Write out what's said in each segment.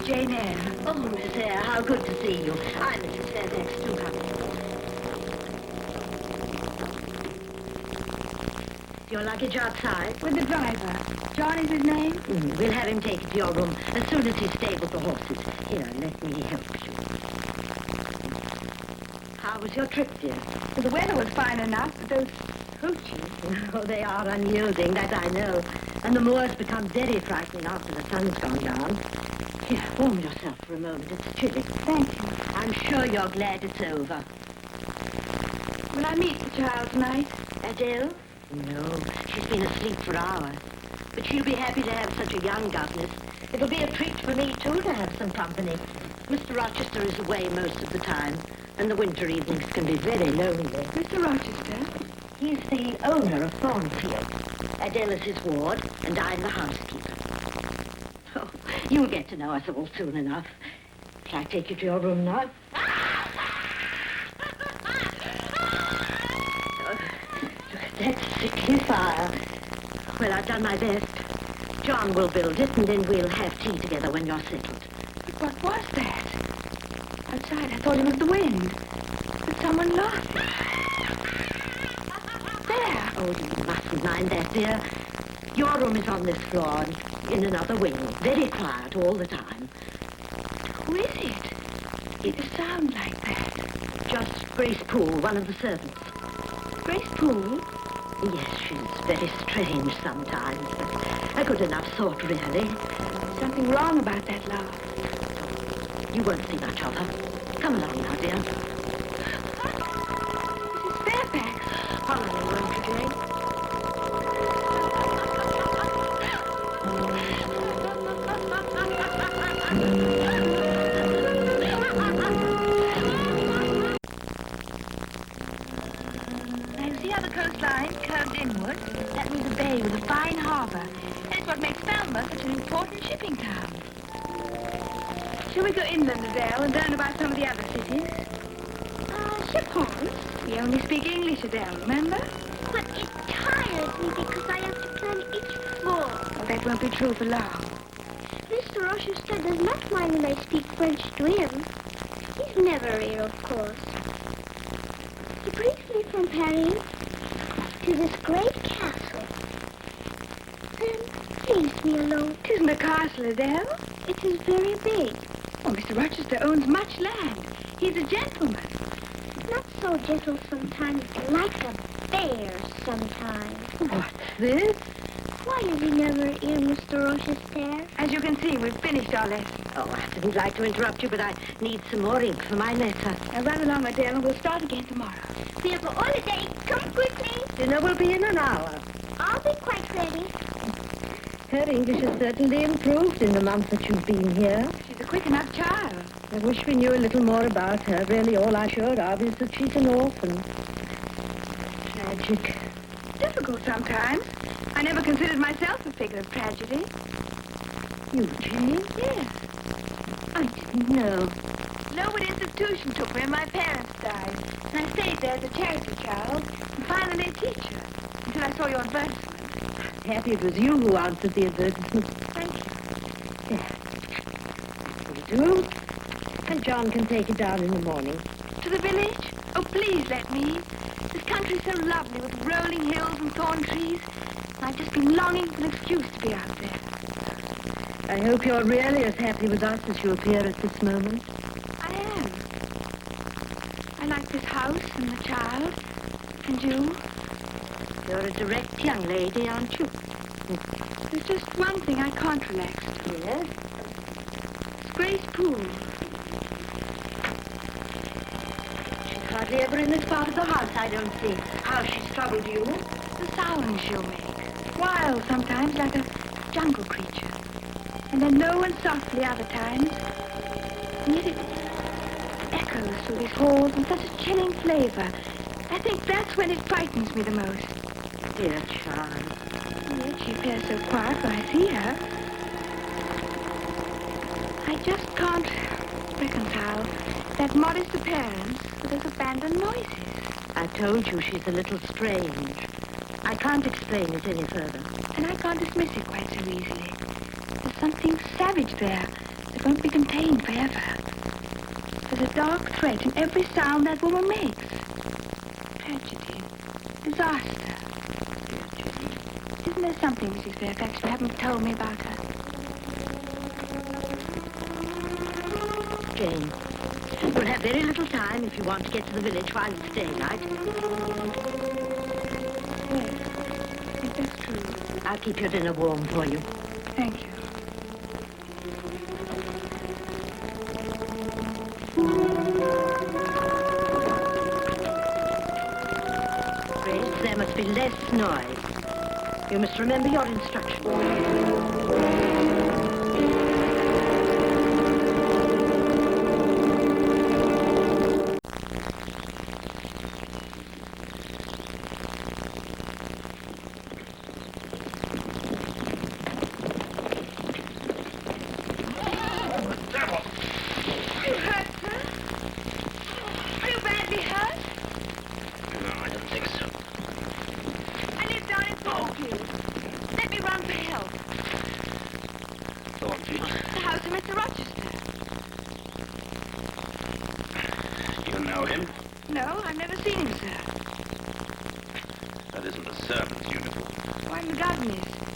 Mrs. Jane Eyre. Oh, Miss Eyre, how good to see you. I'm Mrs. Fairfax, too. Your luggage outside? With the driver. John is his name? We'll have him take it to your room as soon as he's stabled the horses. Here, let me help you. How was your trip, dear? Well, the weather was fine enough, but those hoochies... Oh, they are unyielding, that I know. And the moors become very frightening after the sun's gone down. Here, warm yourself for a moment. It's chilly. Thank you. I'm sure you're glad it's over. Will I meet the child tonight? Adele? No, she's been asleep for hours. But she'll be happy to have such a young governess. It'll be a treat for me, too, to have some company. Mr. Rochester is away most of the time, and the winter evenings can be very lonely. Mr. Rochester? He's the owner of Thornfield. Adele is his ward, and I'm the housekeeper. Oh, you'll get to know us all soon enough. Shall I take you to your room now? That sickly fire. Well, I've done my best. John will build it, and then we'll have tea together when you're settled. But what was that? Outside, I thought it was the wind. But someone lost it. There. Oh, you mustn't mind that, dear. Your room is on this floor, in another wing. Very quiet all the time. Who is it? It sounds like that. Just Grace Poole, one of the servants. Grace Poole? Yes, she's very strange sometimes, but a good enough sort, really. Something wrong about that laugh. You won't see much of her. Come along now, dear. Mrs. Fairfax. Hello, won't you, Jane? Now, see how the coastline curves inward? That means a bay with a fine harbour. And it's what makes Falmouth such an important shipping town. Shall we go inland, Adele, and learn about some of the other cities? Ship on. We only speak English, Adele, remember? But it tires me because I have to plan each floor. Well, that won't be true for long. Mr. Rochester does not mind when I speak French to him. He's never here, of course. He brings me from Paris to this great castle. Then leaves me alone. It isn't a castle, Adele. It is very big. Oh, Mr. Rochester owns much land. He's a gentleman. Not so gentle sometimes, like a bear sometimes. What's this? Why is he never here, Mr. Rochester? As you can see, we've finished our lesson. Oh, I didn't like to interrupt you, but I need some more ink for my letter. Now run along, Adele, and we'll start again tomorrow. We have a holiday. Come quickly. Dinner will be in an hour. I'll be quite ready. Her English has certainly improved in the month that you've been here. She's a quick enough child. I wish we knew a little more about her. Really, all I'm sure of is that she's an orphan. Tragic. Difficult sometimes. I never considered myself a figure of tragedy. Eugenie? Yes. I didn't know. Lowood Institution took me when my parents died. And I stayed there as a charity child, and finally a teacher, until I saw your advertisement. Happy it was you who answered the advertisement. Thank you. Yeah. Will do. And John can take it down in the morning. To the village? Oh, please let me. This country's so lovely with rolling hills and thorn trees. I've just been longing for an excuse to be out there. I hope you're really as happy with us as you appear at this moment. I am. I like this house and the child. And you. You're a direct young lady, aren't you? There's just one thing I can't relax. Yes? It's Grace Poole. She's hardly ever in this part of the house, I don't see. How she's troubled you. The sounds she'll make. Wild sometimes, like a jungle creature. And then low and softly other times. And yet it echoes through these halls with such a chilling flavor. I think that's when it frightens me the most. Dear child. And yet she appears so quiet when I see her. I just can't reconcile that modest appearance with those abandoned noises. I told you she's a little strange. I can't explain it any further. And I can't dismiss it quite so easily. There's something savage there, It won't be contained forever. There's a dark thread in every sound that woman makes. Tragedy. Disaster. Isn't there something, Mrs. Fairfax, you haven't told me about her? Jane, you'll have very little time if you want to get to the village while it's daylight. Yes, I think that's true. I'll keep your dinner warm for you. Thank you. Grace, there must be less noise. You must remember your instructions.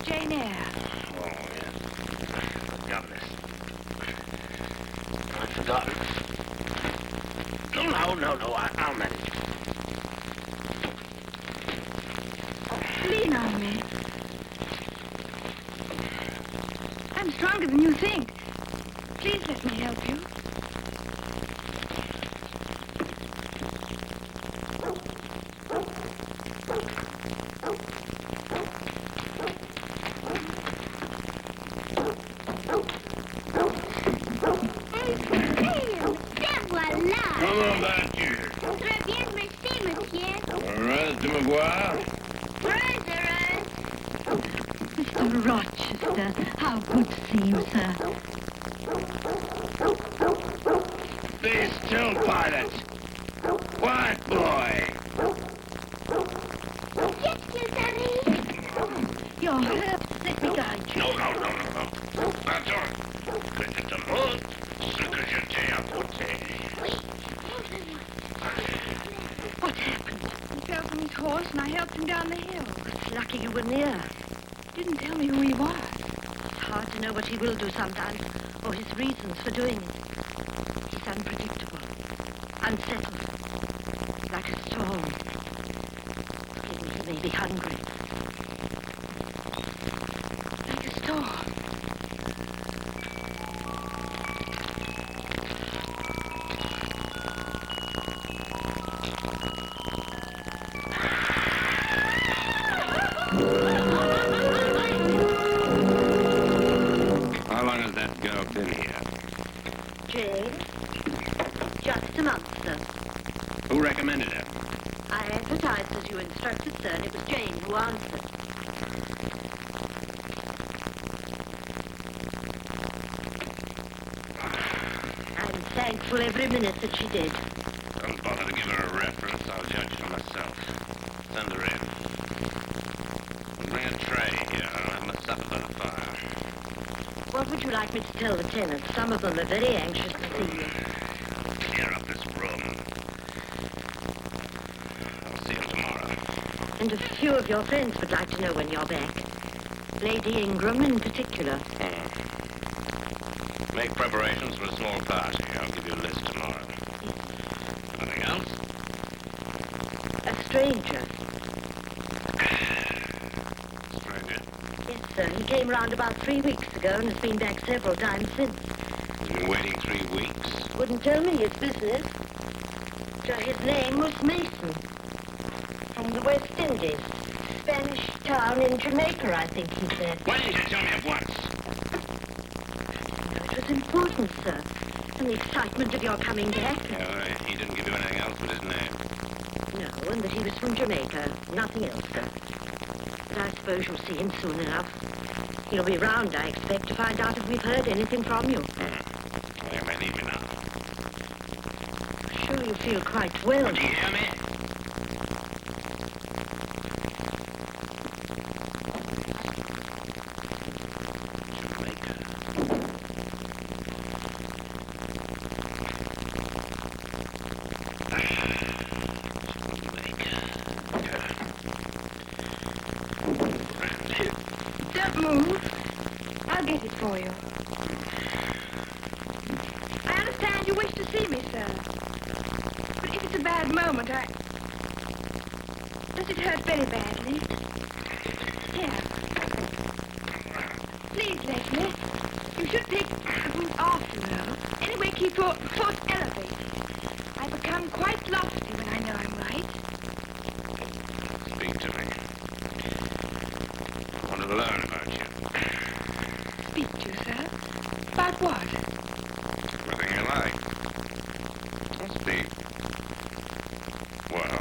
Jane Eyre. Oh, yes. Governess. I'd forgotten. No. I'll manage. Lean on me. I'm stronger than you think. Please let me help you. Mr. Rochester, how good to see you, sir. Be still, pilot. Quiet, boy. Yes, you, Daddy. You're hurt. Let me guide you. No. That's all right. C'est amour, ce que je t'ai apporté. What happened? He fell from his horse and I helped him down the hill. It's lucky you were near. Didn't tell me who he was. It's hard to know what he will do sometimes, or his reasons for doing it. He's unpredictable, unsettled, like a storm. He may be hungry. Like a storm. How long has that girl been here? Jane? Just a month, sir. Who recommended her? I advertised as you instructed, sir, and it was Jane who answered. I'm thankful every minute that she did. Don't bother to give her a reference. I'll judge for myself. Send her in. Bring a tray here. I'll have my supper by the fire. What would you like me to tell the tenants? Some of them are very anxious to see you. Clear up this room. I'll see you tomorrow. And a few of your friends would like to know when you're back. Lady Ingram in particular. Make preparations for a small party. I'll give you a list tomorrow. Nothing else? A stranger. Stranger? Yes, sir. He came round about 3 weeks ago and has been back several times since. You've been waiting 3 weeks? Wouldn't tell me his business. So his name was Mason. From the West Indies. Spanish town in Jamaica, I think he said. Why didn't you tell me at once? It was important, sir. And the excitement of your coming back. He didn't give you anything else but his name. No, and that he was from Jamaica. Nothing else, sir. But I suppose you'll see him soon enough. He'll be round, I expect, to find out if we've heard anything from you. Well, you may leave me now. I'm sure you feel quite well. Do you hear me? Don't move. I'll get it for you. I understand you wish to see me, sir. But if it's a bad moment, Does it hurt very badly? Here. Please, Leslie. You should take the boot off, you know. Anyway, keep your foot elevated. I become quite lofty when I know I'm right. Speak to me. I want to learn about you. Speak to you, sir? About what? Everything you like. Speak. Well,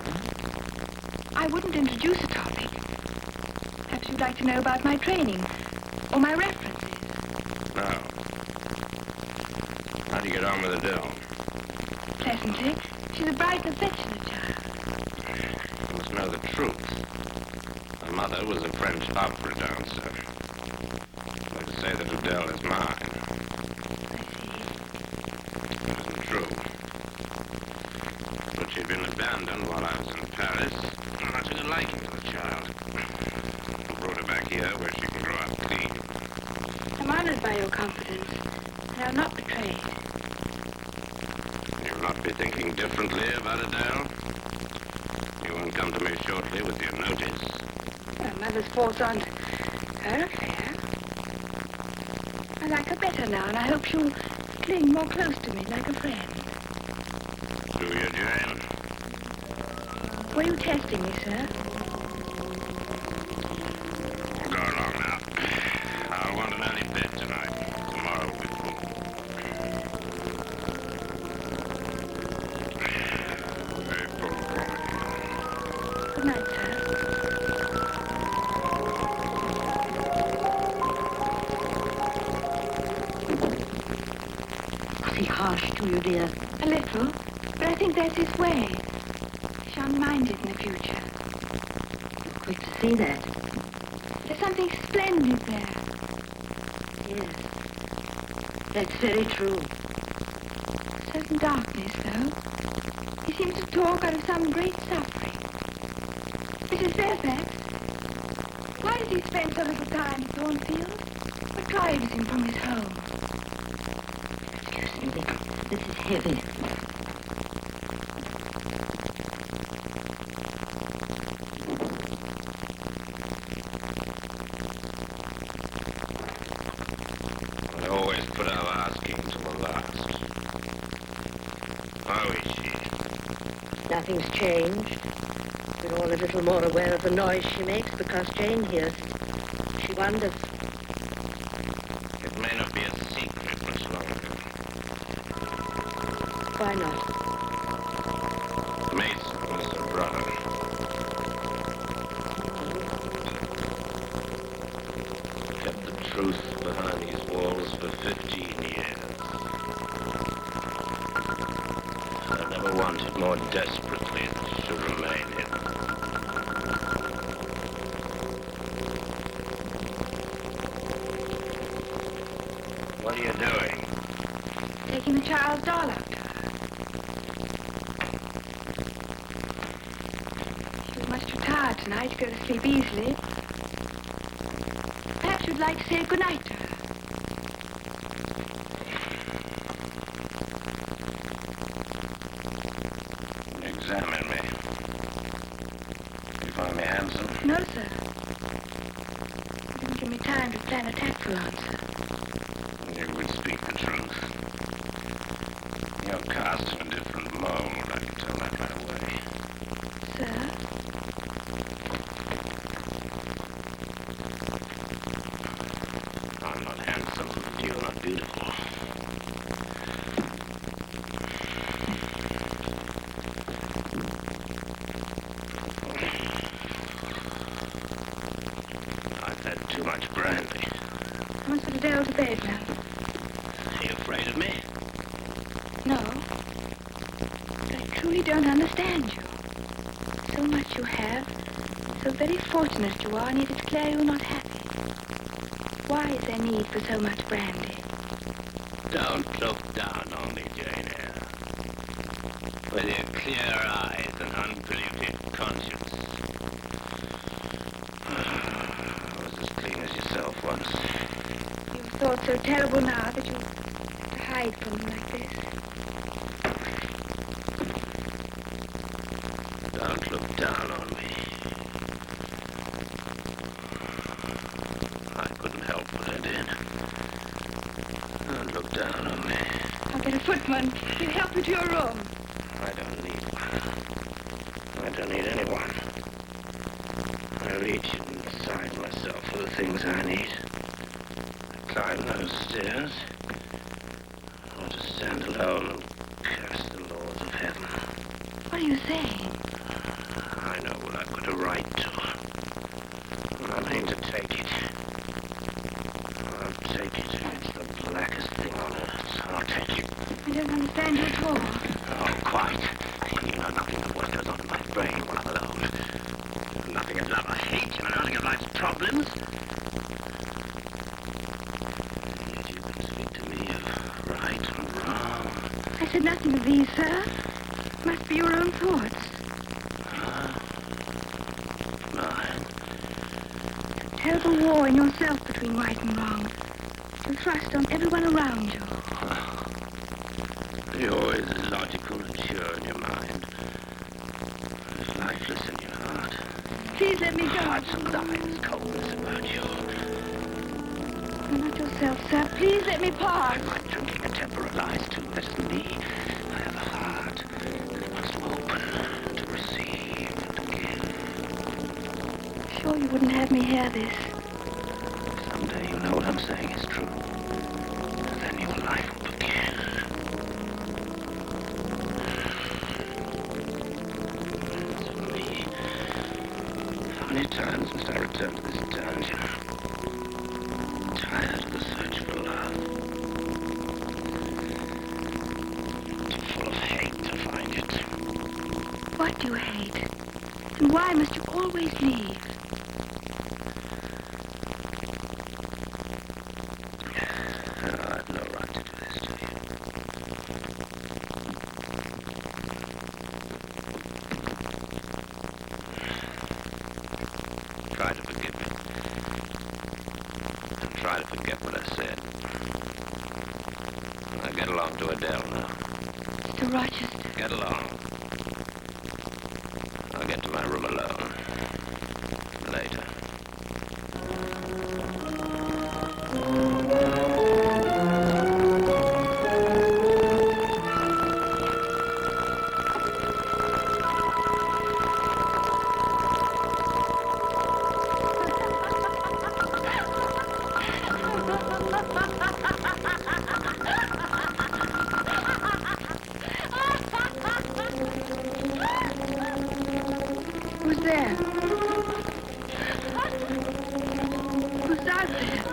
I wouldn't introduce a topic. Perhaps you'd like to know about my training or my references. no. How do you get on with Adele? Pleasantly. She's a bright, affectionate child. You must know the truth. My mother was a French opera dancer. I'm going to say that Adele is mine. I see. It isn't true. But she'd been abandoned while I was in Paris. And I took a liking to the child. I brought her back here where she can grow up clean. I'm honored by your confidence, and I'll not betray it. You'll not be thinking differently about Adele? You won't come to me shortly with your notice. My mother's forced on her affair. I like her better now, and I hope she'll cling more close to me like a friend. Do you, Jane? Were you testing me, sir? Go along now. I'll want an early bed tonight. Tomorrow will be full. Very full. Good night, sir. Was he harsh to you, dear? A little, but I think that's his way. I shan't mind it in the future. Quick to see that. There's something splendid there. Yes. That's very true. Certain darkness, though. He seems to talk out of some great suffering. Mrs. Fairfax, why does he spend so little time in Thornfield? What drives him from his home? Excuse me. This is heavy. I always put off asking till the last. How is she? Nothing's changed. We're all a little more aware of the noise she makes because Jane hears. She wonders. It may not be a secret much longer. Why not? Mason was her brother. Kept the truth behind these walls for 15 years. I never wanted more desperately that it should remain hidden. What are you doing? Taking the child's doll out to her. She was much too tired tonight to go to sleep easily. Perhaps you'd like to say goodnight to her. Examine me. You find me handsome? No, sir. You didn't give me time to plan a tactful answer. You would speak the truth. You're cast in a different mold, I can tell that right away. Sir? I'm not handsome, you're not beautiful. I've had too much brandy. I want to put Adele to bed now. Are you afraid of me? No. But I truly don't understand you. So much you have, so very fortunate you are, and yet it's clear you're not happy. Why is there need for so much brandy? Don't look down on me, Jane Eyre. With your clear eyes and unpolluted conscience. I was as clean as yourself once. You've thought so terrible now that you hide from me like this. Don't look down on me. I couldn't help what I did. Don't look down on me. I'll get a footman. He'll help you to your room. I don't need anyone. I reach inside myself for the things I need. I climb those stairs. I want to stand alone and curse the lords of heaven. What are you saying? I know what I've got a right to. And I mean to take it. I'll take it. It's the blackest thing on earth. I'll take it. I don't understand you at all. Oh, quite. You know nothing of what goes on in my brain when I'm alone. Nothing of love or hate, you know, nothing of life's problems. Yet you can speak to me of right and wrong. I said nothing of these, sir. Must be your own thoughts. Mine. A terrible war in yourself between right and wrong. You thrust on everyone around you. You're always logical and sure in your mind. Lifeless in your heart. Please let me go. Hearts of lion's coldness about you. You're not yourself, sir. Please let me pass. I'm not drinking a temper of lies too. That isn't me. I have a heart that must open to receive and to give. Sure you wouldn't have me hear this. Someday you'll know what I'm saying is true. And then your life will begin. As for me, how many times must I return to this dungeon? Tired of the search for love. Too full of hate to find it. What do you hate? And why must you always leave? I've no right to do this to you. Try to forgive me. And try to forget what I said. I get along to Adele now. Mr. Rochester. Get along. I'll get to my room alone. Later. Who's there? Who's out there?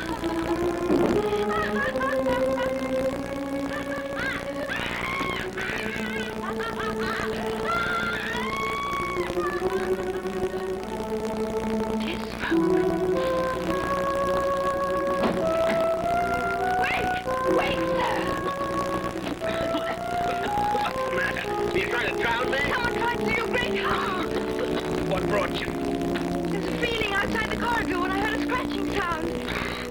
Wait, sir! What's the matter? Are you trying to drown me? Someone tried to do you great harm! What brought you? There's a feeling outside the corridor when I heard a scratching sound.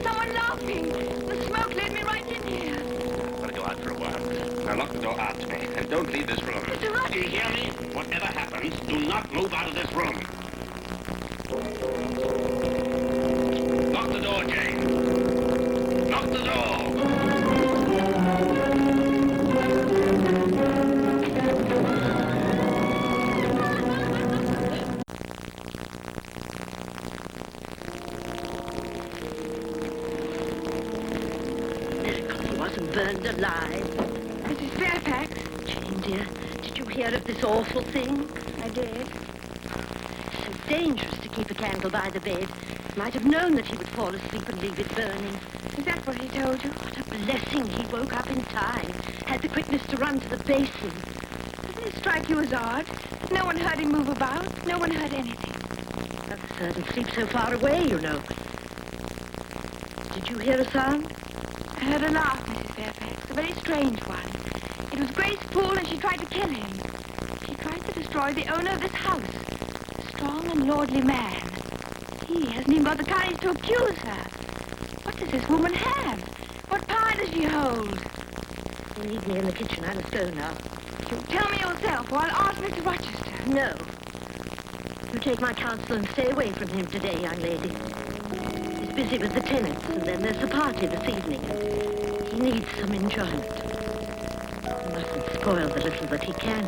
Someone laughing. The smoke led me right in here. I'm gonna go out for a while. Now lock the door after me, and don't leave this room. Mr. Rochester! Do you hear me? Whatever happens, do not move out of this room. Lock the door, Jane. Lock the door. He wasn't burned alive. Mrs. Fairfax? Jane, dear, did you hear of this awful thing? I did. It's so dangerous to keep a candle by the bed. Might have known that he would fall asleep and leave it burning. Is that what he told you? What a blessing he woke up in time. Had the quickness to run to the basin. Doesn't it strike you as odd? No one heard him move about. No one heard anything. But the servant sleeps so far away, you know. Did you hear a sound? I heard a laugh, Mrs. Fairfax. A very strange one. It was Grace Poole and she tried to kill him. destroy the owner of this house. A strong and lordly man. He hasn't even got the courage to accuse her. What does this woman have? What power does she hold? Leave me in the kitchen. I must go now. You'll tell me yourself, or I'll ask Mr. Rochester. No. You take my counsel and stay away from him today, young lady. He's busy with the tenants, and then there's a party this evening. He needs some enjoyment. You mustn't spoil the little that he can.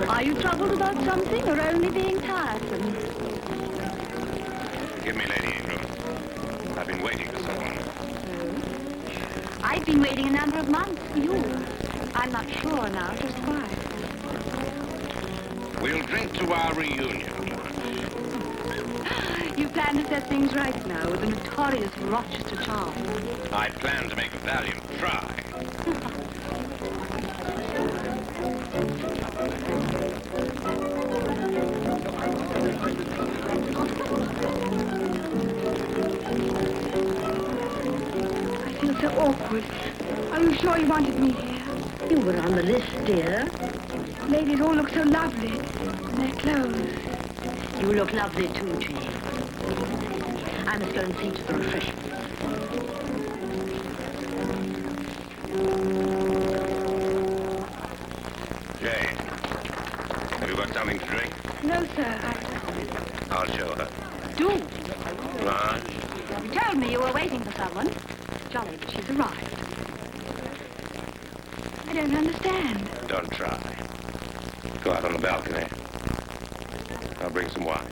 Are you troubled about something, or only being tiresome? Forgive me, Lady Ingram. I've been waiting for someone. I've been waiting a number of months for you. I'm not sure now just why. We'll drink to our reunion. You plan to set things right now with the notorious Rochester charm. I plan to make a valiant try. I feel so awkward. Are you sure you wanted me here? You were on the list, dear. Ladies all look so lovely in their clothes. You look lovely too, Jane. I must go and see to the refreshments. Jane, have you got something to drink? No, sir, I'll show her. do. Right. You told me you were waiting for someone. Jolly that she's arrived. I don't understand. Don't try. Go out on the balcony. I'll bring some wine.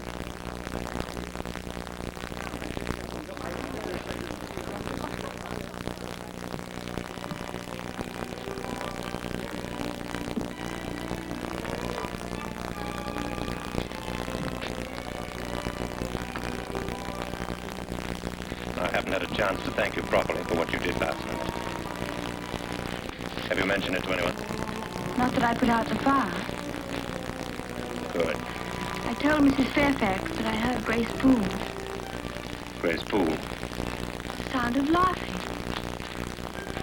I haven't had a chance to thank you properly for what you did last night. Have you mentioned it to anyone? Not that I put out the fire. Good. I told Mrs. Fairfax that I heard Grace Poole. Grace Poole. Sound of laughing.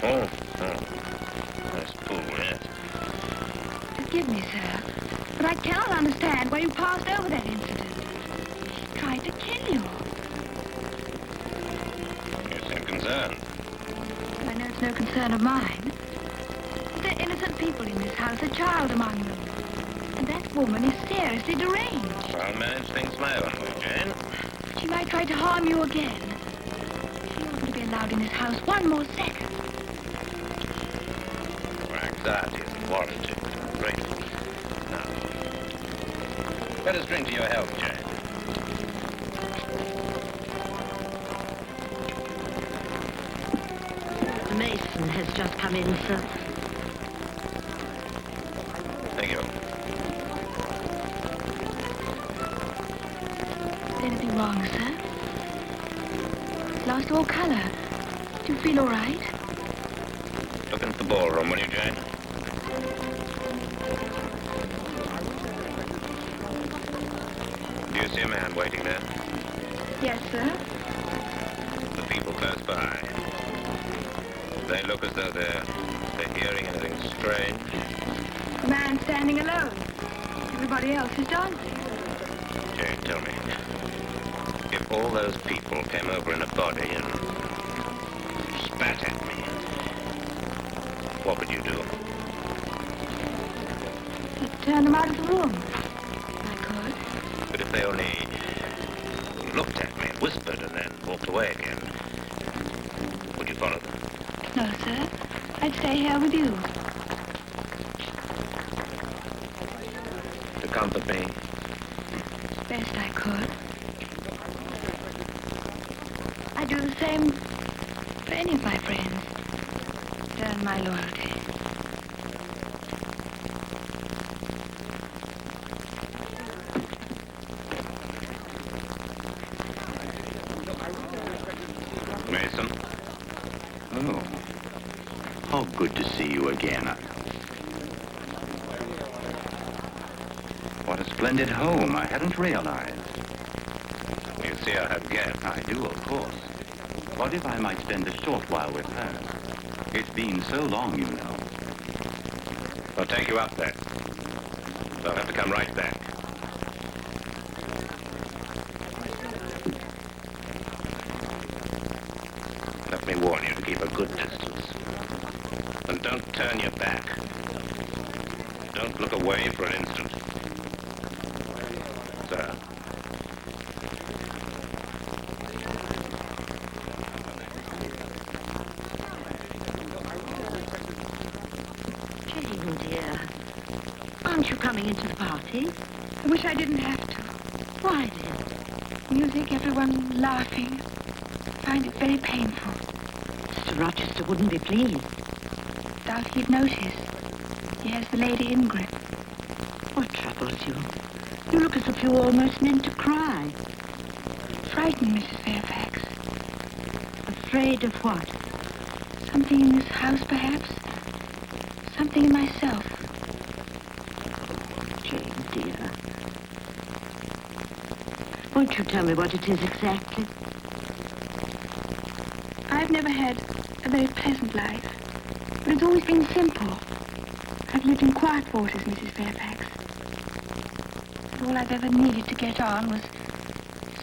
Oh. Grace Poole, yes. Forgive me, sir, but I cannot understand why you passed over that incident. She tried to kill you. You seem concerned. I know it's no concern of mine. There are innocent people in this house, a child among them. And that woman is seriously deranged. I'll manage things my own way, Jane. She might try to harm you again. She oughtn't to be allowed in this house one more second. Your anxiety isn't warranted. Great. Now, let us drink to your health, Jane. The mason has just come in, sir. Thank you. Is anything wrong, sir? Lost all color. Do you feel all right? Look into the ballroom, will you, Jane? Do you see a man waiting there? Yes, sir. The people close by. They look as though they're hearing anything strange. The man standing alone. Everybody else is dancing. Jane, tell me. If all those people came over in a body and spat at me, what would you do? You'd turn them out of the room. I could. But if they only looked at me, whispered, and then walked away again, would you follow them? No, sir. I'd stay here with you. To comfort me? Best I could. I'd do the same for any of my friends. To earn my loyalty. Mason? Oh. How good to see you again. What a splendid home. I hadn't realized. You see I have guests. I do, of course. What if I might spend a short while with her? It's been so long, you know. I'll take you up there. I'll have to come right back. Let me warn you to keep a good distance. And don't turn your back. Don't look away for an instant. Sir. Jane, dear. Aren't you coming into the party? I wish I didn't have to. Why, then? Music, everyone laughing. I find it very painful. Mr. Rochester wouldn't be pleased. Doubt he'd notice. He has the lady in grip. What troubles you? You look as if you were almost meant to cry. Frightened, Mrs. Fairfax. Afraid of what? Something in this house, perhaps. Something in myself. Jane, dear. Won't you tell me what it is exactly? I've never had a very pleasant life, but it's always been simple. I've lived in quiet quarters, Mrs. Fairfax. But all I've ever needed to get on was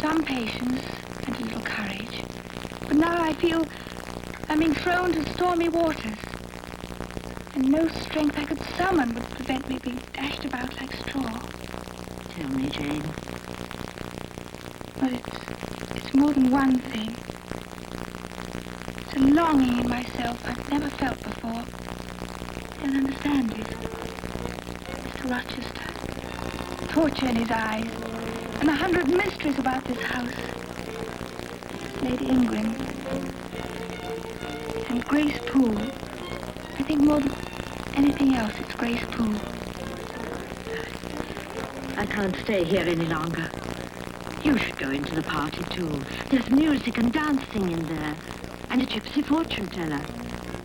some patience and a little courage. But now I feel I'm being thrown to stormy waters, and no strength I could summon would prevent me being dashed about like straw. Tell me, Jane. Well, it's more than one thing. It's a longing in myself I've never felt before. I don't understand it. Mr. Rochester, torture in his eyes, and 100 mysteries about this house. Lady Ingram, and Grace Poole. I think more than anything else, it's Grace Poole. I can't stay here any longer. You should go into the party, too. There's music and dancing in there. And a gypsy fortune teller.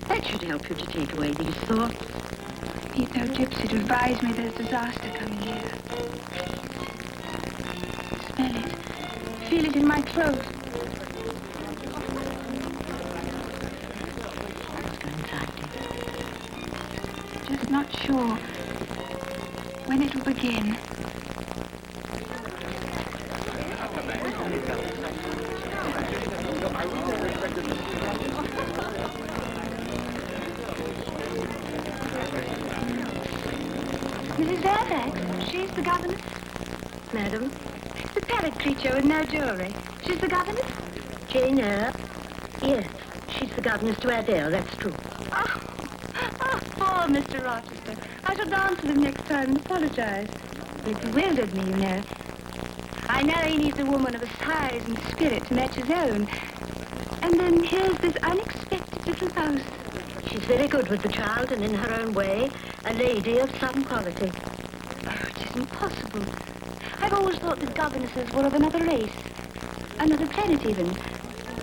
That should help you to take away these thoughts. Need no gypsy to advise me there's disaster coming here. Smell it. Feel it in my throat. Let's go inside, dear. Just not sure when it'll begin. Mrs. Fairfax, she's the governess. Madam? The parrot creature with no jewelry. She's the governess? Jane Eyre? Yes, she's the governess to Adele, that's true. Oh, poor Mr. Rochester. I shall dance with him next time and apologize. It bewildered me, you know. I know he needs a woman of a size and spirit to match his own. And then here's this unexpected little house. She's very good with the child and in her own way, a lady of some quality. Oh, it isn't possible. I've always thought that governesses were of another race. Another planet, even.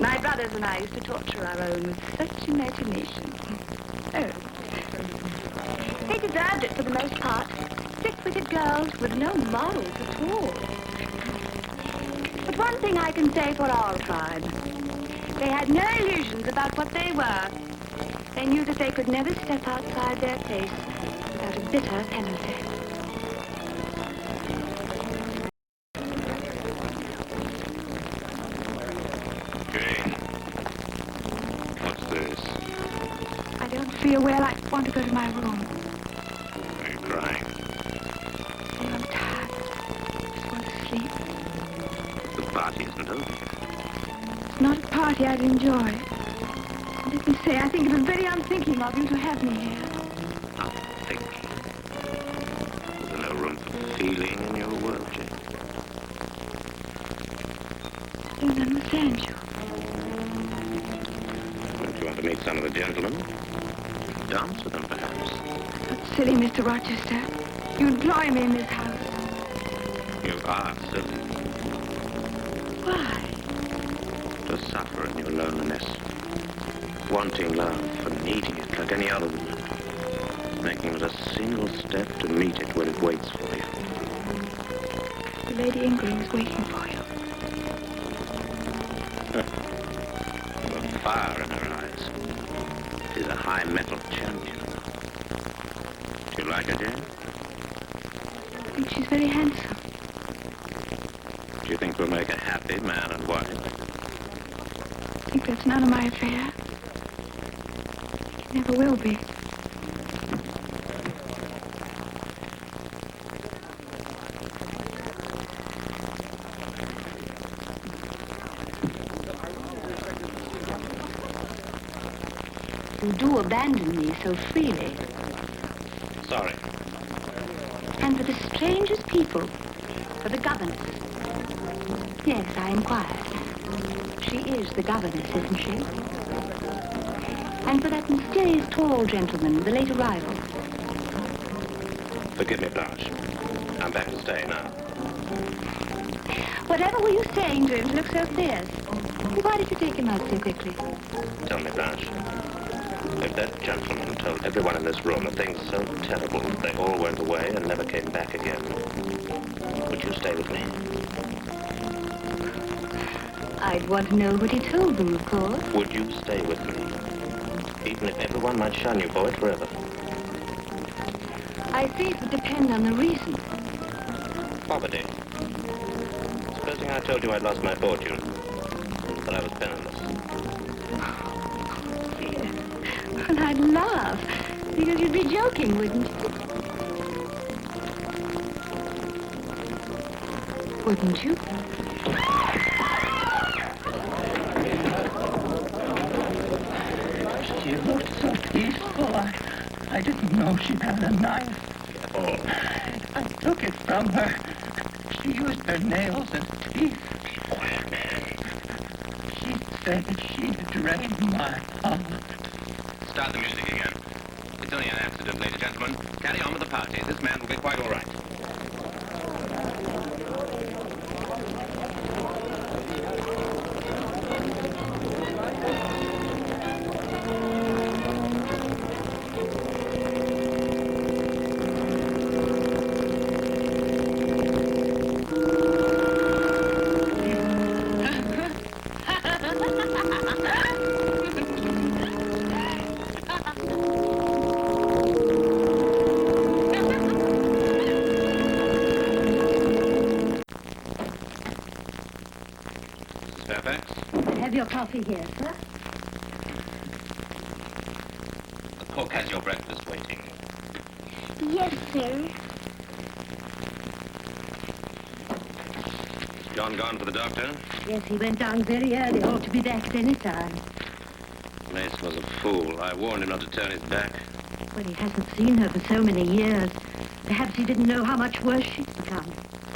My brothers and I used to torture our own with such imagination. Oh. They deserved it for the most part. Thick-witted girls with no morals at all. But one thing I can say for all tribes. They had no illusions about what they were. They knew that they could never step outside their place without a bitter penalty. Jane, what's this? I don't feel well. I want to go to my room. Are you crying? Oh, I'm tired. I just want to sleep. The party isn't over. It's not a party I'd enjoy. Let me say, I think it was very unthinking of you to have me here. Not thinking. There's no room for feeling in your world, Jane. I don't understand you. Don't you want to meet some of the gentlemen? Dance with them, perhaps? That's silly, Mr. Rochester. You employ me in this house. You are silly. Why? To suffer in your loneliness. Wanting love and needing it like any other woman. Making not a single step to meet it when it waits for you. Dr. Lady Ingram is waiting for you. The fire in her eyes. She's a high metal champion. Do you like her, Jane? I think she's very handsome. Do you think we'll make a happy man and wife? I think that's none of my affair. It never will be. You do abandon me so freely. Sorry. And for the strangest people, for the governess. Yes, I inquired. She is the governess, isn't she? And for that mysterious tall gentleman, the late arrival. Forgive me, Blanche. I'm back to stay now. Whatever were you saying to him to look so fierce? Why did you take him out so quickly? Tell me, Blanche. If that gentleman told everyone in this room a thing so terrible that they all went away and never came back again, would you stay with me? I'd want to know what he told them, of course. Would you stay with me? Even if everyone might shun you for it forever. I see it would depend on the reason. Poverty. Supposing I told you I'd lost my fortune, that I was penniless. And I'd laugh, because you'd be joking, wouldn't you? Wouldn't you? She looked so peaceful. I didn't know she had a knife. Oh, I took it from her. She used her nails as teeth. quiet, man. She said that she'd drained my heart. Start the music again. It's only an accident, ladies and gentlemen. Carry on with the party. This man will be quite all right. Your coffee here, sir. The cook has your breakfast waiting. Yes, sir. John gone for the doctor? Yes, he went down very early. Ought to be back at any time. Mace was a fool. I warned him not to turn his back. Well, he hasn't seen her for so many years. Perhaps he didn't know how much worse she'd become.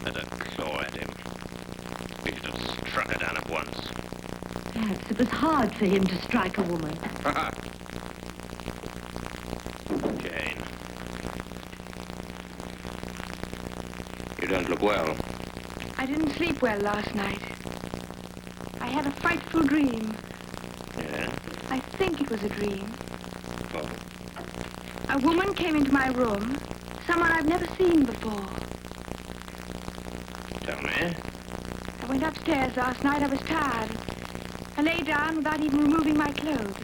Let her claw at him. He should have struck her down at once. Perhaps it was hard for him to strike a woman. Jane. You don't look well. I didn't sleep well last night. I had a frightful dream. Yeah? I think it was a dream. Oh. A woman came into my room. Someone I've never seen before. Tell me. I went upstairs last night. I was tired. I lay down without even removing my clothes.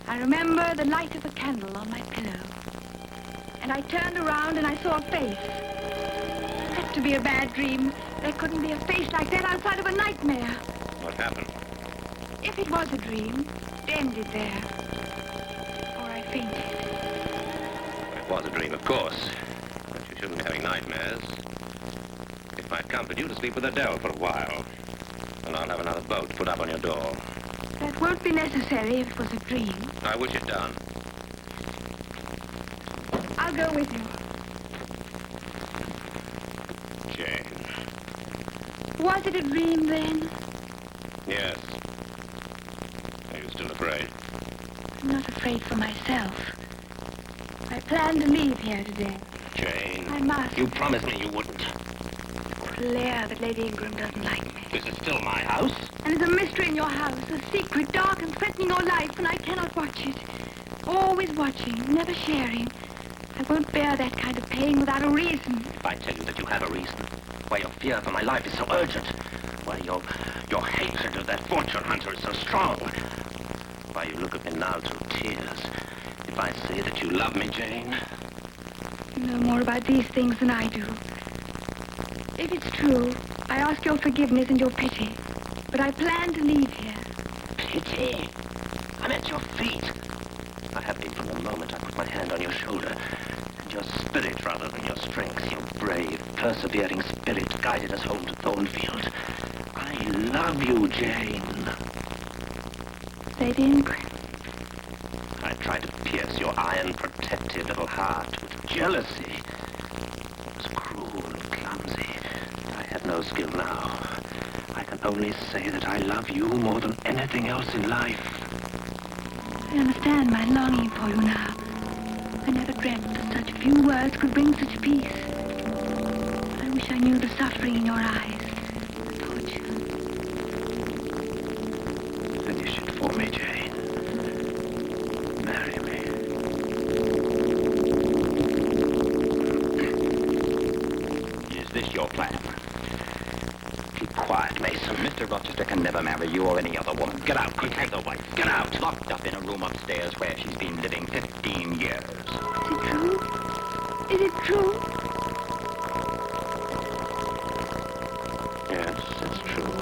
I remember the light of a candle on my pillow. And I turned around and I saw a face. It had to be a bad dream. There couldn't be a face like that outside of a nightmare. What happened? If it was a dream, it ended there. Or I fainted. It was a dream, of course. But you shouldn't be having nightmares. It might comfort you to sleep with Adele for a while. And I'll have another boat put up on your door. That won't be necessary if it was a dream. I wish it done. I'll go with you. Jane. Was it a dream then? Yes. Are you still afraid? I'm not afraid for myself. I plan to leave here today. Jane. I must. You promised me you wouldn't. Clear that Lady Ingram doesn't like me. This is still my house. And there's a mystery in your house, a secret, dark and threatening your life, and I cannot watch it. Always watching, never sharing. I won't bear that kind of pain without a reason. If I tell you that you have a reason, Why your fear for my life is so urgent. Why your hatred of that fortune hunter is so strong. Why you look at me now through tears. If I say that you love me, Jane. You know more about these things than I do. If it's true, I ask your forgiveness and your pity. But I plan to leave here. Pity? I'm at your feet. I have been from the moment I put my hand on your shoulder. And your spirit rather than your strength, your brave, persevering spirit guided us home to Thornfield. I love you, Jane. Lady Ingrid. I tried to pierce your iron, protective little heart with jealousy. It was cruel and clumsy. I have no skill now. I can only say that I love you more than anything else in life. I understand my longing for you now. I never dreamt that such few words could bring such peace. I wish I knew the suffering in your eyes. The torture. Finish it for me, Jane. Marry me. Is this your plan? Keep quiet, Mason. Mr. Rochester can never marry you or any other woman. Get out, He has a wife. Get out. Locked up in a room upstairs where she's been living 15 years. Is it true? Is it true? Yes, it's true.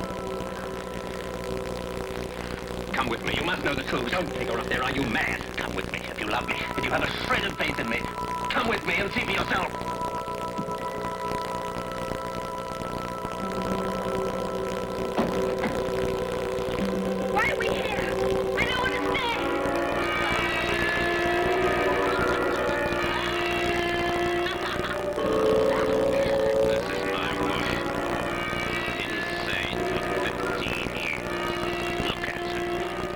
Come with me. You must know the truth. Don't take her up there. Are you mad? Come with me if you love me. If you have a shred of faith in me, come with me and see for yourself. Why are we here? I don't understand. This is my wife. Insane for 15 years. Look at her.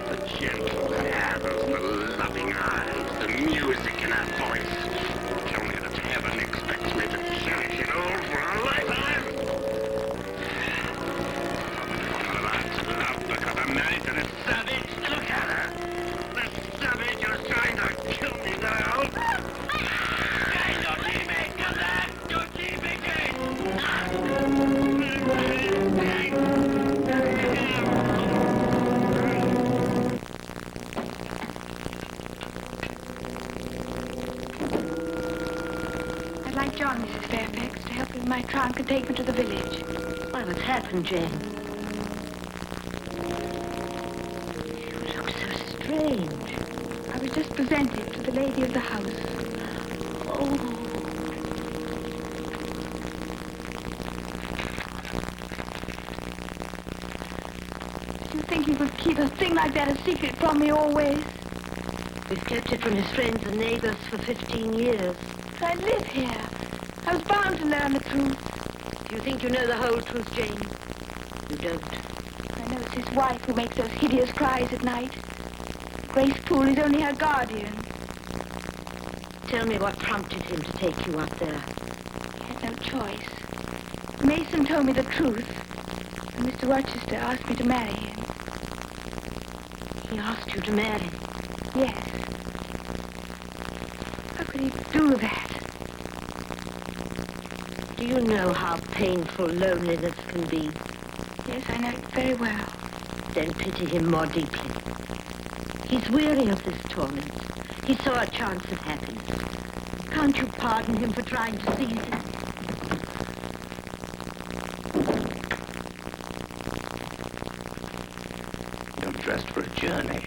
The gentle hands, the loving eyes, the music in her voice. Tell me that heaven expects me to cherish it all for a lifetime. I love because I'm married to this savage. Look at her. This savage is trying to kill me now. Jane, don't leave me. Come back. Don't leave me, Jane. I'd like John, Mrs. Fairfax, to help me with my trunk and take me to the village. Why, what's happened, Jane? You look so strange. I was just presented to the lady of the house. Oh, Do you think you could keep a thing like that a secret from me always? we've kept it from his friends and neighbors for 15 years. But I live here. I was bound to learn the truth. Do you think you know the whole truth, Jane? You don't. I know it's his wife who makes those hideous cries at night. Grace Poole is only her guardian. Tell me what prompted him to take you up there. He had no choice. Mason told me the truth. And Mr. Rochester asked me to marry him. He asked you to marry. Yes. How could he do that? Do you know how painful loneliness can be? Yes, I know it very well. Then pity him more deeply. He's weary of this torment. He saw a chance of happiness. Can't you pardon him for trying to seize it? You're dressed for a journey.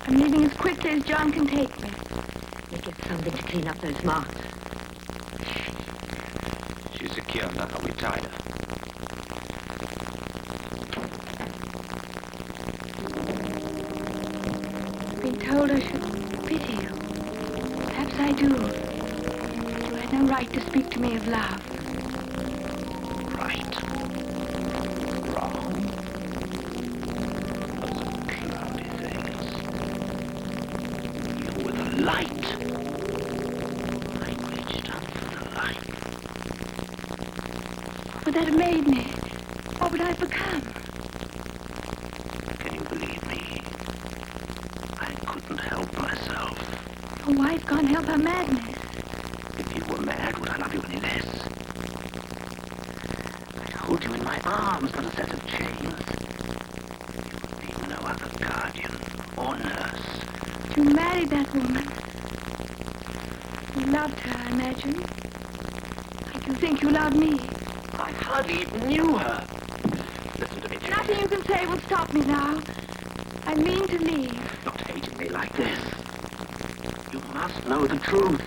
I'm leaving as quickly as John can take me. We'll get something to clean up those marks. She's secure now. We tied her. I've been told I should pity you. Perhaps I do. You had no right to speak to me of love. Right. Wrong. Those are cloudy things. You were the light. I reached up for the light. What would that have made me? What would I have become? Can you believe me? I couldn't help myself. A wife can't help her madness. If you were mad, would I love you any less? pulled you in my arms for a set of chains. You need no other guardian or nurse. You married that woman. You loved her, I imagine. Like you think you love me. I hardly even knew her. Listen to me, Jane. Nothing you can say will stop me now. I mean to leave. Not hating me like this. You must know the truth.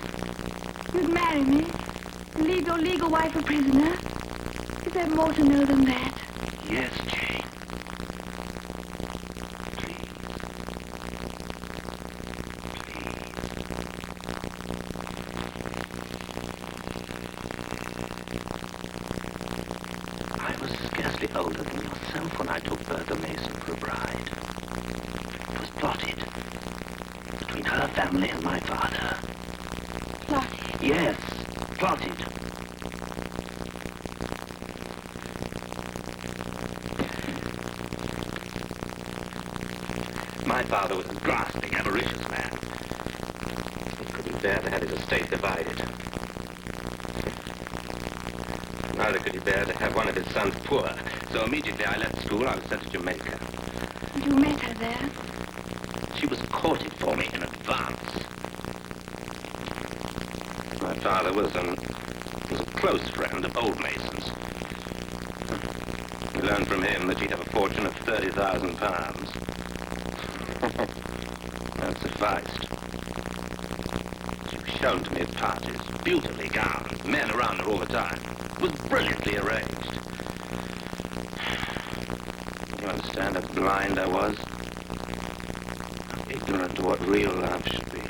You'd marry me and leave your legal wife a prisoner. Is there more to know than that? Yes, Jane. Please. I was scarcely older than yourself when I took Bertha Mason for a bride. It was plotted between her family and my father. Plotted? Yes, plotted. My father was a grasping, avaricious man. He couldn't bear to have his estate divided. Neither could he bear to have one of his sons poor. So immediately I left school, I was sent to Jamaica. You met her there? She was courted for me in advance. My father was a close friend of old Mason's. We learned from him that she'd have a fortune of £30,000. That sufficed. She was shown to me at parties, beautifully gowned, men around her all the time. It was brilliantly arranged. You understand how blind I was? How ignorant to what real love should be.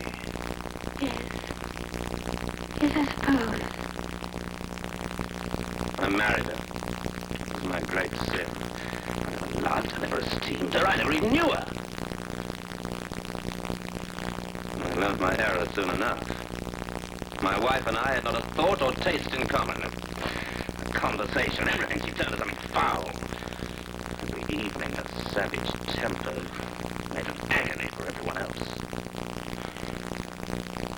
Yes. Yes, I suppose. I married her. It was my great sin. I never loved, I never esteemed her, I never even knew her. I learned my error soon enough. My wife and I had not a thought or taste in common. A conversation, everything she turned to something foul. Every evening, her savage temper made an agony for everyone else.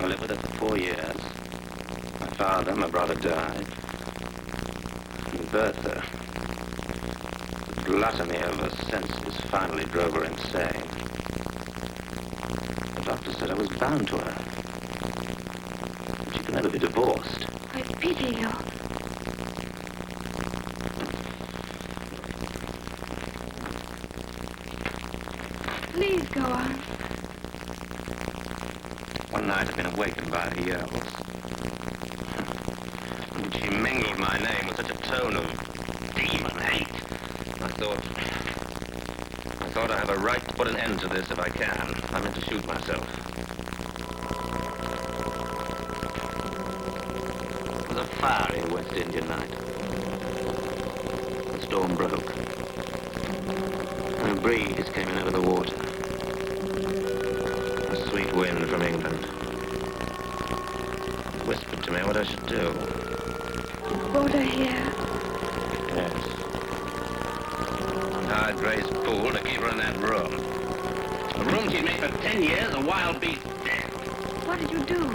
I lived with her for 4 years. My father, my brother died. And Bertha, the gluttony of her senses finally drove her insane. The doctor said I was bound to her. She could never be divorced. I pity you. Please go on. One night I'd been awakened by her yells. And she mingled my name with such a tone of demon hate. I thought I have a right to put an end to this if I can. I meant to shoot myself. It was a fiery West Indian night. The storm broke. And a breeze came in over the water. A sweet wind from England. It whispered to me what I should do. Brought her here. Yes. I'd raised Poole to keep her in that room. A room she'd made for 10 years, a wild beast dead. What did you do?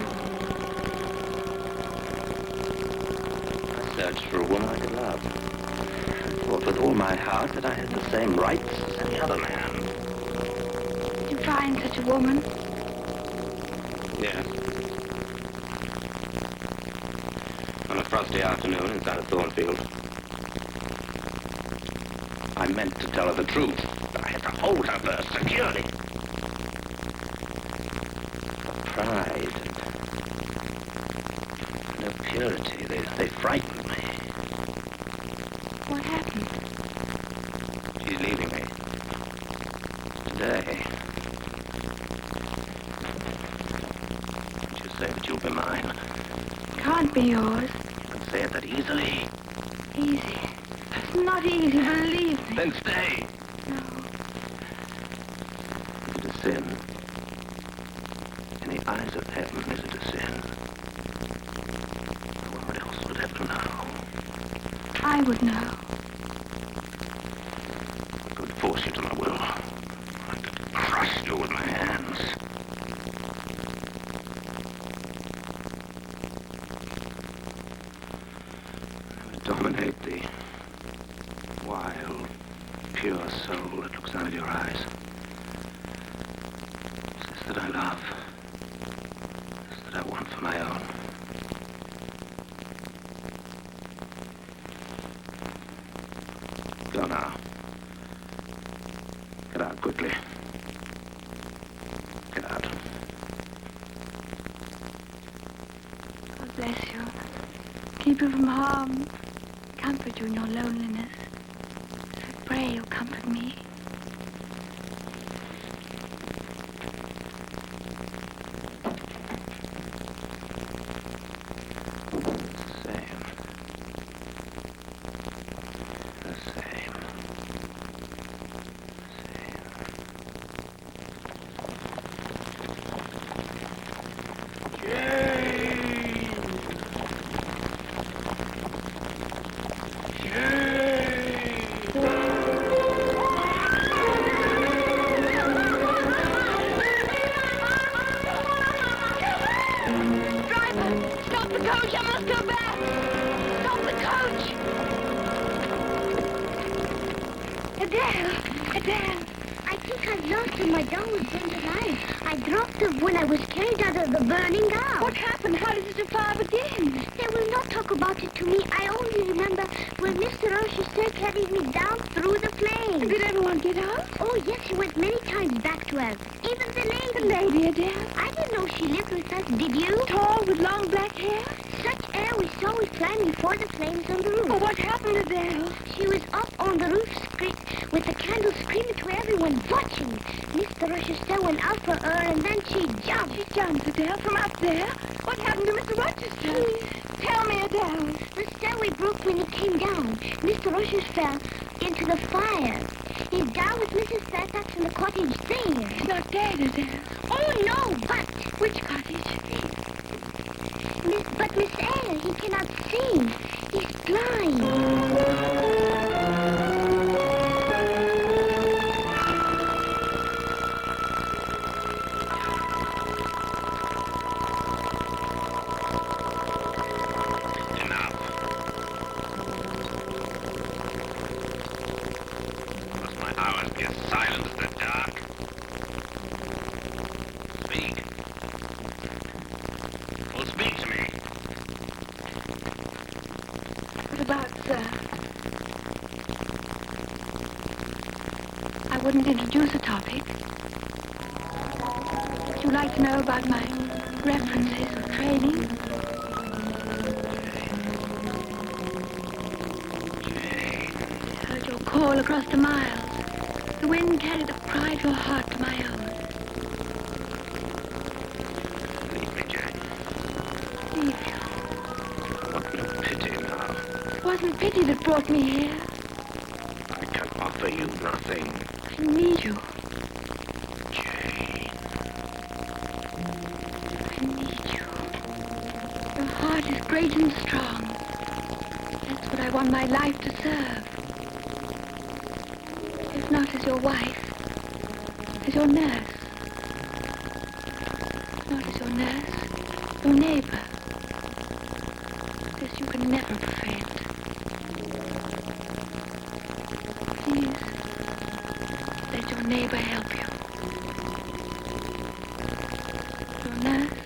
I searched for a woman I could love. I thought with all my heart that I had the same rights as any other man. Did you find such a woman? Yes. On a frosty afternoon inside of Thornfield. I meant to tell her the truth, but I had to hold her first, securely. Her pride and her purity, they frightened me. What happened? She's leaving me. Today. She'll say that you'll be mine. Can't be yours. You can say it that easily. Easy. It's not easy, believe me. Then stay. No. Is it a sin? In the eyes of heaven, is it a sin? No one else would ever know. I would know. I could force you to my will. I could crush you with my hands. I would dominate thee. this? What's this that I love? This that I want for my own? Go now. Get out quickly. Get out. God bless you. Keep you from harm. Comfort you in your loneliness. I pray you'll comfort me. Introduce a topic. Would you like to know about my references or training? Heard your call across the miles. The wind carried the cry of your heart to my own. Leave me, Jane. Leave you. What a pity now. It wasn't pity that brought me here. I can offer you nothing. I need you. Jane. I need you. Your heart is great and strong. That's what I want my life to serve. If not as your wife, as your nurse. If not as your nurse, your neighbor. This you can never prevent. Please. Let your neighbor help you. Your nurse,